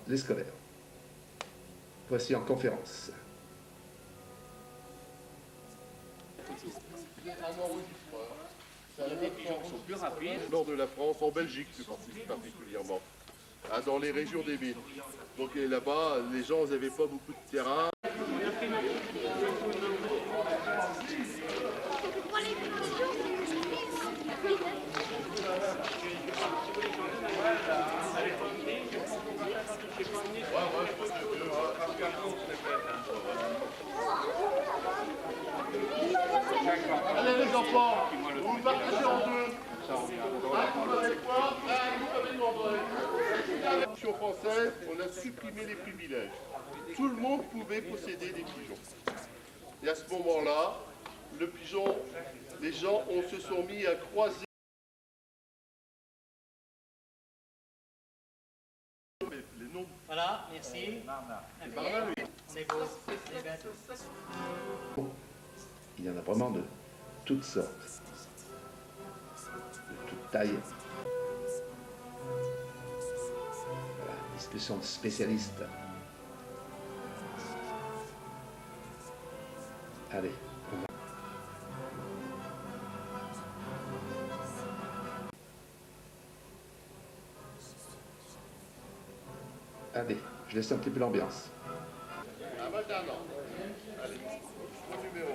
les scolaires. Voici en conférence. C'est des pigeons qui sont plus rapides. Nord de la France, en Belgique plus particulièrement, dans les régions des villes. Donc là-bas, les gens n'avaient pas beaucoup de terrain. Allez les enfants, vous me partagez en deux. Un groupe avec moi, un groupe avec André. Dans la Constitution française, on a supprimé les privilèges. Tout le monde pouvait posséder des pigeons. Et à ce moment-là, le pigeon, les gens se sont mis à croiser les noms. Voilà, merci. C'est beau. Il y en a vraiment de toutes sortes, de toutes tailles. Voilà, discussion de spécialistes. Allez, on va. Allez, je laisse un petit peu l'ambiance. À maintenant. Allez, au numéro.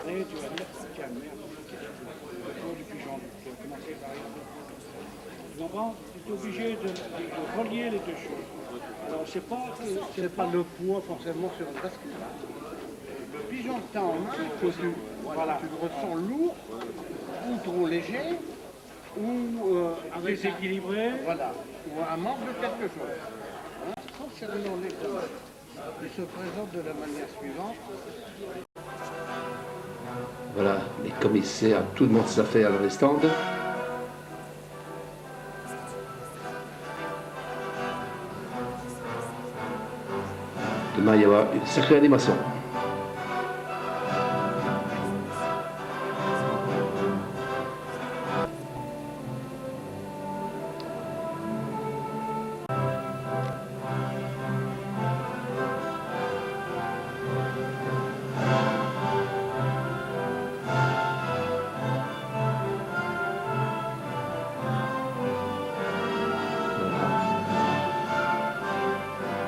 Et tu vas mettre calme, autour du pigeon. Tu vas commencer par exemple. Tu comprends? Tu es obligé de relier les deux choses. Alors c'est pas le poids forcément sur le bascule. Le pigeon que tu as en main, voilà, tu le ressens lourd, ou trop léger, ou déséquilibré, voilà, ou un manque de quelque chose. Hein? Concernant les corps, il se présente de la manière suivante. Voilà, les commissaires, tout le monde s'affaire dans les stands. Demain, il y aura une sacrée animation.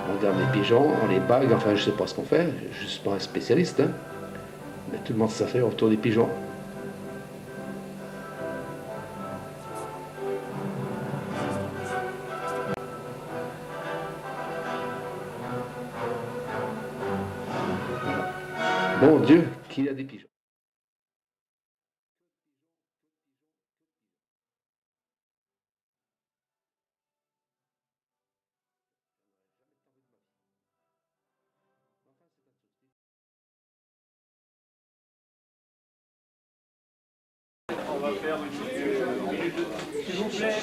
On garde les pigeons, on les bague, enfin je sais pas ce qu'on fait, je suis pas un spécialiste, hein. Mais tout le monde s'affaire autour des pigeons. Bon Dieu, qu'il y a des pigeons. On va faire une minute de... S'il vous plaît.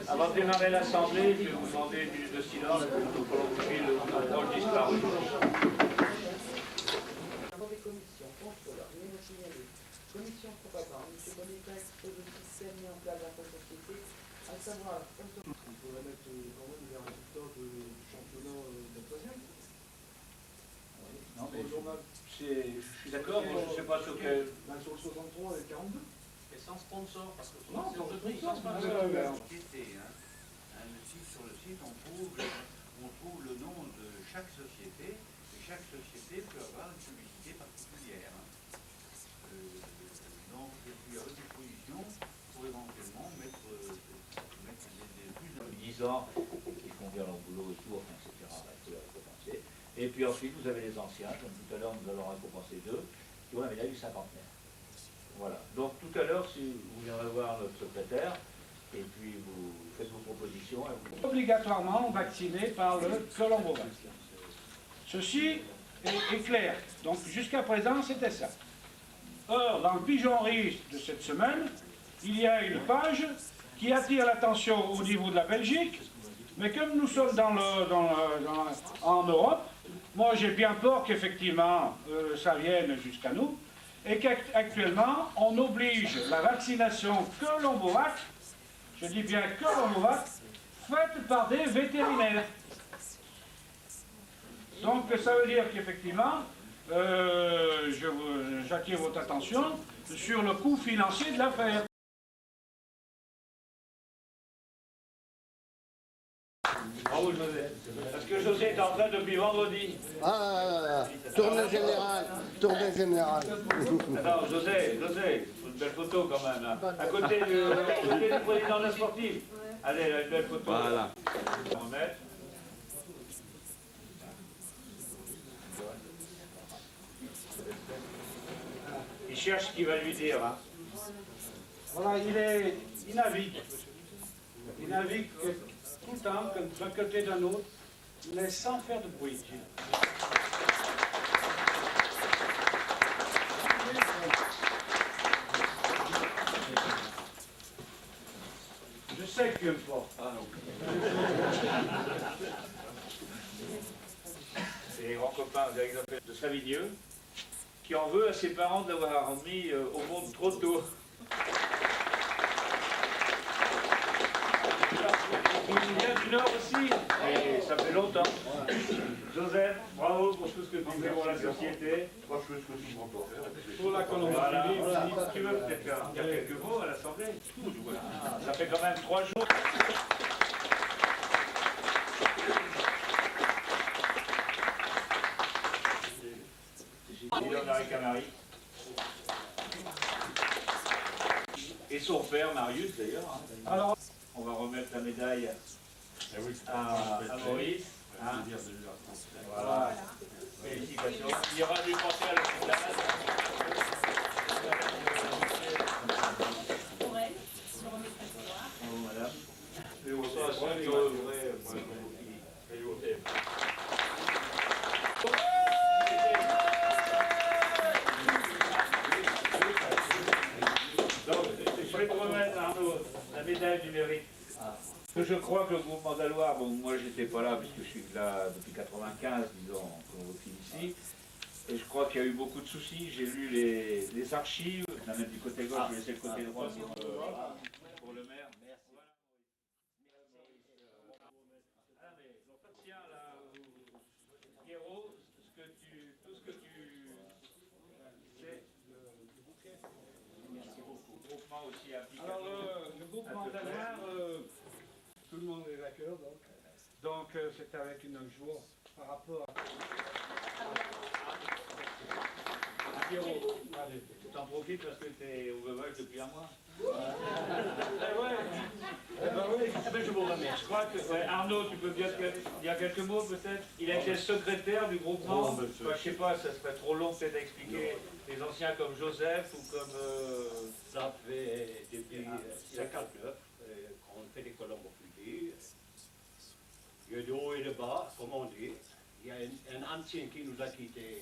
Avant de démarrer l'Assemblée, je vais vous demander une minute de silence pour prolonger le contrôle disparu. Commission propagande, M. Bonica expose le système mis en place dans la société, à savoir... On pourrait mettre quand même les résultats du championnat de la troisième. Non, mais je suis d'accord, mais je ne sais pas sur quel... Sur le 63 et 42. Et sans sponsor, parce que Non, sur le prix, sans sponsor. Sur le site, on trouve le nom de chaque société, et chaque société peut avoir une publicité particulière. Donc, je suis à votre disposition pour éventuellement mettre des plus de 10 ans, qui font bien leur boulot et tout, enfin, etc. Il faut récompenser. Et puis ensuite, vous avez les anciens, comme tout à l'heure, nous allons récompenser 2, qui ont la médaille du cinquantenaire. Voilà. Donc, tout à l'heure, si vous viendrez voir notre secrétaire, et puis vous faites vos propositions. Obligatoirement vacciné par le Colombo-Vax. Ceci est clair. Donc jusqu'à présent, c'était ça. Or, dans le pigeonnerie de cette semaine, il y a une page qui attire l'attention au niveau de la Belgique, mais comme nous sommes en Europe, Moi, j'ai bien peur qu'effectivement, ça vienne jusqu'à nous, et qu'actuellement, on oblige la vaccination que l'Ombovac, je dis bien que l'Ombovac, faite par des vétérinaires. Donc, ça veut dire qu'effectivement, j'attire votre attention sur le coût financier de l'affaire. Bravo José. Parce que José est en train depuis vendredi. Ah, tournée générale, tournée générale. Attends, José, une belle photo quand même. Hein. À côté du président de la sportive. Allez, là, une belle photo. Voilà. On va mettre. Il cherche ce qu'il va lui dire. Hein. Voilà, il navigue. Il navigue tout le temps, d'un côté d'un autre, mais sans faire de bruit. Je sais que tu aimes fort. C'est les grands copains de Savigneux qui en veut à ses parents de l'avoir mis au monde trop tôt. Il vient du Nord aussi, et ça fait longtemps. Joseph, bravo pour tout ce que tu fais pour la société. Moi, je fais ce que je peux faire. Pour la Colombie. Voilà. Si tu veux peut-être dire quelques mots à l'Assemblée. Ça fait quand même 3 jours. Marie Camari. Et son père, Marius d'ailleurs. Hein. Alors, on va remettre la médaille à Maurice. Hein. Voilà. Félicitations. Il y aura du porté à l'hôpital. Madame. Mais on sera sûr qu'il y aurait je vais te remettre, Arnaud, la médaille du mérite. Je crois que le mouvement d'Aloire, bon, moi j'étais pas là puisque je suis là depuis 95, disons, comme office ici, et je crois qu'il y a eu beaucoup de soucis. J'ai lu les archives, la même du côté gauche, je vais laisser le côté droit pour le maire. Tiens là, Pierrot, tout ce que tu sais. Merci beaucoup. Groupement aussi appliqué. Alors, le groupement d'Aloire, tout le monde est d'accord, donc c'est avec une joie par rapport à Pierrot. Allez. T'en profites parce que t'es au veuvage depuis un mois. Je vous remercie. Je crois que Arnaud, tu peux bien dire quelques mots peut-être. Il a été secrétaire du groupement. Je sais pas, ça serait trop long peut-être à expliquer. Les anciens comme Joseph ou comme... Ça fait depuis 59 qu'on fait des colombophiles. Il y a de haut et de bas, comme on dit. Il y a un ancien qui nous a quittés.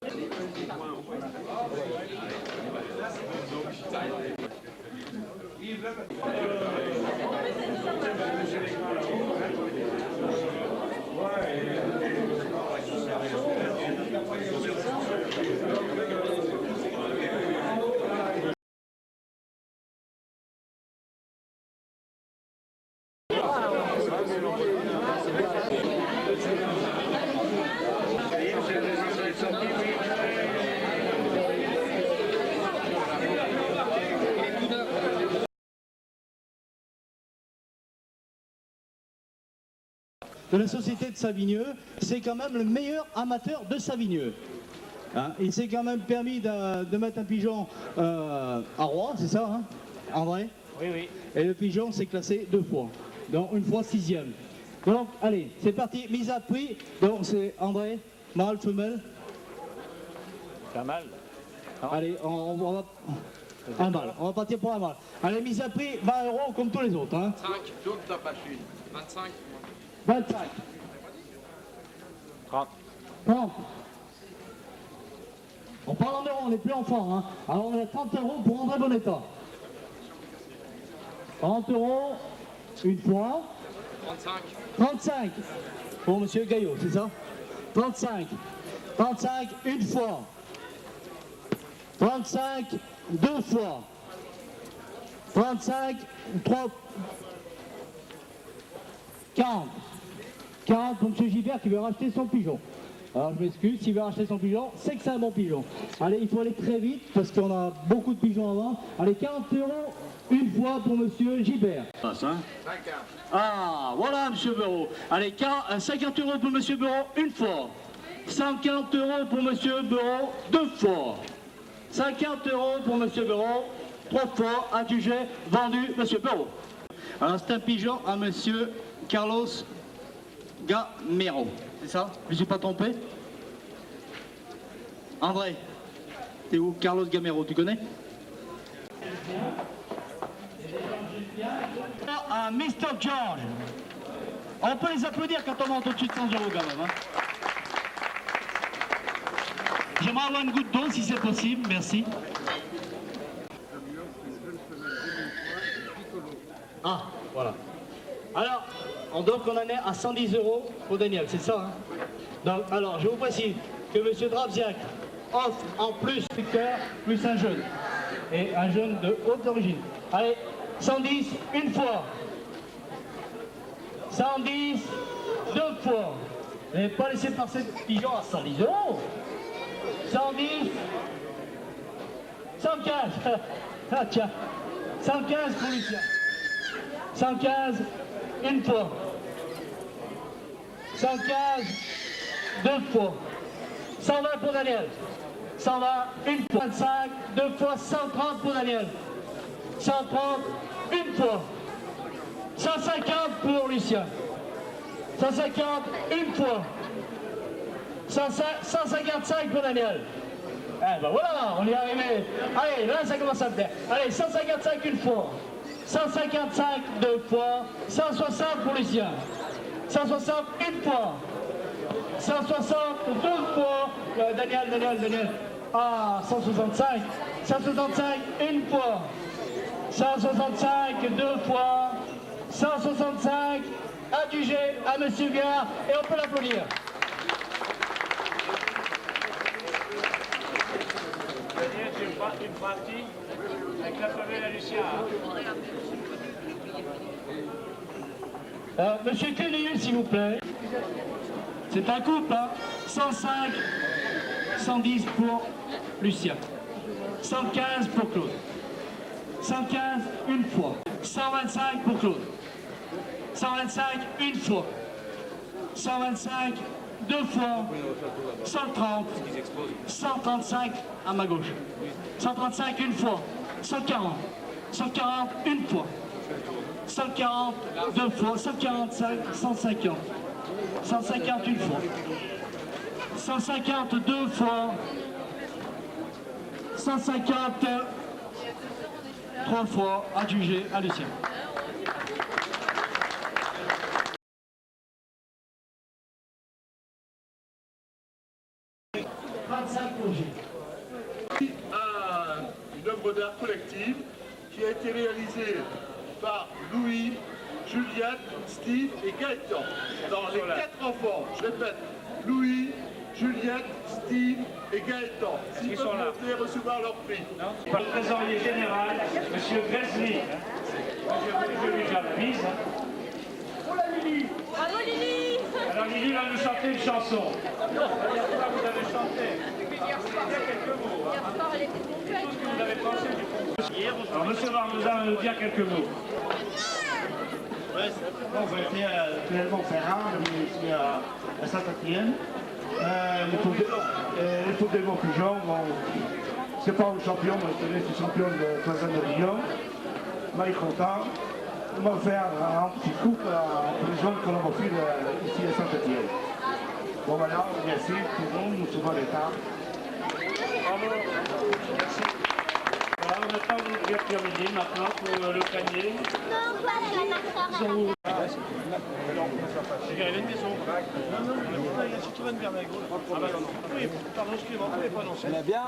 De la société de Savigneux, c'est quand même le meilleur amateur de Savigneux. Hein, il s'est quand même permis de mettre un pigeon à Roi, c'est ça, hein, André? Oui, oui. Et le pigeon s'est classé 2 fois, donc une fois 6e. Donc, allez, c'est parti, mise à prix. Donc, c'est André, mâle, femelle. Pas mal. Non. Allez, on va... Un mâle, on va partir pour un mâle. Allez, mise à prix, 20 € comme tous les autres. Hein. 5, tourne ta machine. 25. 25. 30. 30. On parle en euros, on n'est plus enfant. Hein. Alors on a 30 € pour André Bonetta. 30 € une fois. 35. 35 pour Monsieur Gaillot, c'est ça? 35. 35 une fois. 35 deux fois. 35 3. 40. 40 pour M. Gilbert qui veut racheter son pigeon. Alors je m'excuse, s'il veut racheter son pigeon, c'est que c'est un bon pigeon. Allez, il faut aller très vite parce qu'on a beaucoup de pigeons avant. Allez, 40 € une fois pour M. Gilbert. Ah, voilà M. Bureau. Allez, 50 € pour M. Bureau une fois. 140 € pour M. Bureau deux fois. 50 € pour M. Bureau trois fois, adjugé, vendu M. Bureau. Alors c'est un pigeon à M. Carlos Gamero. C'est ça? Je ne me suis pas trompé? André, t'es où? Carlos Gamero, tu connais? À Mr. George. On peut les applaudir quand on monte au-dessus de 100 € quand même. Hein. J'aimerais avoir une goutte d'eau si c'est possible, merci. Ah, voilà. Alors, donc on en est à 110 € pour Daniel, c'est ça hein? Donc, alors, je vous précise que M. Dravziak offre en plus plus un jeune. Et un jeune de haute origine. Allez, 110 une fois. 110 deux fois. Vous n'avez pas laissé passer le pigeon à 110 €. 110. 115. Ah tiens. 115 pour Lucien. 115 une fois. 115 deux fois. 120 pour Daniel. 120 une fois. 25 deux fois. 130 pour Daniel. 130 une fois. 150 pour Lucien. 150 une fois. 155 pour Daniel. Eh ben voilà, on y est arrivé. Allez, là ça commence à me faire. Allez, 155 une fois. 155 deux fois. 160 pour Lucien. 160 une fois. 160 deux fois. Daniel. Ah, 165. 165 une fois. 165 deux fois. 165 adjugé à M. Gard et on peut l'applaudir. C'est une partie avec la femelle à Lucien. Monsieur Clélius, s'il vous plaît. C'est un couple, hein. 105, 110 pour Lucien. 115 pour Claude. 115 une fois. 125 pour Claude. 125 une fois. 125 deux fois. 130. 135 à ma gauche. 135 une fois. 140. 140 une fois. 140 deux fois. 145. 150. 150 une fois. 150 deux fois. 150 trois fois adjugé à Lucien. Une œuvre d'art collective qui a été réalisée par Louis, Juliette, Steve et Gaëtan. Dans les 4 enfants, je répète, Louis, Juliette, Steve et Gaëtan. S'ils peuvent monter recevoir leur prix. Par le trésorier général, M. Gresley. Je lui donne la mise. Oh la Lily! Bravo Lily! Alors Lily va nous chanter une chanson. Vous avez chanté. Quelques mots. Qu'est-ce que vous avez pensé du concours? Alors M. Barbouza va nous dire quelques mots. Bon, j'étais actuellement Ferrand, ici à Saint-Étienne. Les Tours des Pigeons, bon, c'est pas un champion, mais c'est champion de troisième région. Mais content. On m'a offert un petit couple pour les jeunes colomophiles ici à Saint-Étienne. Bon, voilà, merci tout le monde, nous souvent l'état. Bravo. Merci. Voilà, maintenant vous devez terminer maintenant pour le panier. Il y a une maison. Non, il y a Citroën Bernago. Ah bah non. Oui, pardon, excusez-moi, vous n'avez pas annoncé. Elle est bien.